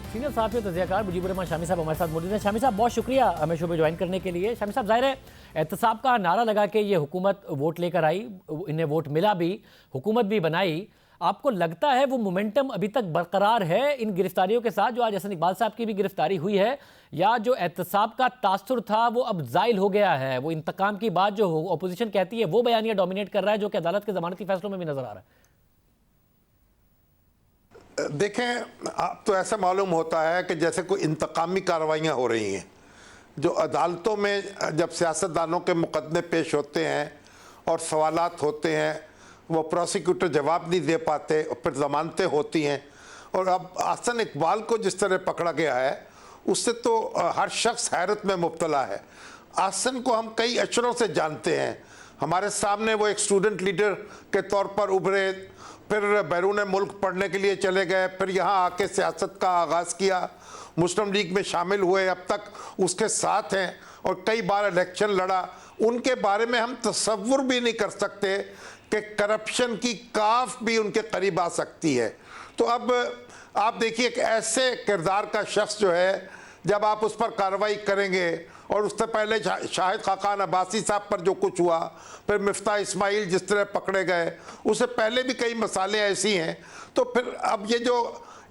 Senior साहब तज़ियाकार मुजीबुर रहमान शामी साहब हमारे साथ मौजूद हैं। शामी साहब बहुत शुक्रिया हमें शो में ज्वाइन करने के लिए। शामी साहब, ज़ाहिर है एहतसाब का नारा लगा के ये हुकूमत वोट लेकर आई, इन्हें वोट मिला भी, हुकूमत भी बनाई। आपको लगता है वो मोमेंटम अभी तक बरकरार है इन गिरफ्तारियों के साथ, जो आज हसन इकबाल साहब की भी गिरफ्तारी हुई है, या जो एहतसाब का तासुर था वो अब ज़ाइल हो गया है? वो इंतकाम की बात जो अपोजिशन कहती है वो बयानिया डोमिनेट कर रहा है, जो कि अदालत के ज़मानती फैसलों में भी नजर आ रहा है। देखें, अब तो ऐसा मालूम होता है कि जैसे कोई इंतकामी कार्रवाइयाँ हो रही हैं। जो अदालतों में जब सियासतदानों के मुकदमे पेश होते हैं और सवालात होते हैं, वो प्रोसिक्यूटर जवाब नहीं दे पाते, फिर ज़मानतें होती हैं। और अब हसन इकबाल को जिस तरह पकड़ा गया है उससे तो हर शख्स हैरत में मुब्तला है। हसन को हम कई अशरों से जानते हैं। हमारे सामने वो एक स्टूडेंट लीडर के तौर पर उभरे, फिर बैरून मुल्क पढ़ने के लिए चले गए, फिर यहाँ आके सियासत का आगाज़ किया, मुस्लिम लीग में शामिल हुए, अब तक उसके साथ हैं और कई बार इलेक्शन लड़ा। उनके बारे में हम तसव्वुर भी नहीं कर सकते कि करप्शन की काफ भी उनके करीब आ सकती है। तो अब आप देखिए कि ऐसे किरदार का शख्स जो है, जब आप उस पर कार्रवाई करेंगे, और उससे पहले शाहिद खाकान अब्बासी साहब पर जो कुछ हुआ, फिर मिफ्ता इस्माइल जिस तरह पकड़े गए, उससे पहले भी कई मसाले ऐसी हैं। तो फिर अब ये जो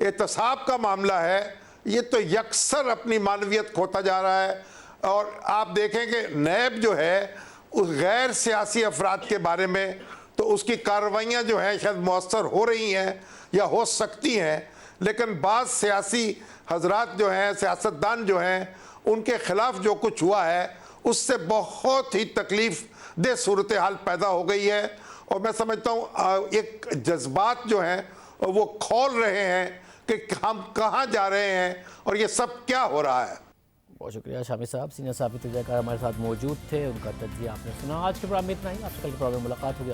एहतसाब का मामला है, ये तो यकसर अपनी मानवियत खोता जा रहा है। और आप देखेंगे नैब जो है उस गैर सियासी अफराद के बारे में तो उसकी कार्रवाइयाँ जो हैं शायद मौसर हो रही हैं या हो सकती हैं, लेकिन बाज़ सियासी हजरात जो हैं, सियासतदान जो हैं, उनके खिलाफ जो कुछ हुआ है उससे बहुत ही तकलीफ दे सूरत हाल पैदा हो गई है। और मैं समझता हूँ एक जज्बात जो हैं वो खोल रहे हैं कि हम कहाँ जा रहे हैं और ये सब क्या हो रहा है। बहुत शुक्रिया शामी साहब, सीनियर साहब तज़ियाकार हमारे साथ मौजूद थे, उनका तजिया आपने सुना। आज के प्रोग्राम में इतना ही, आपसे कल के प्रोग्राम में मुलाकात होगी।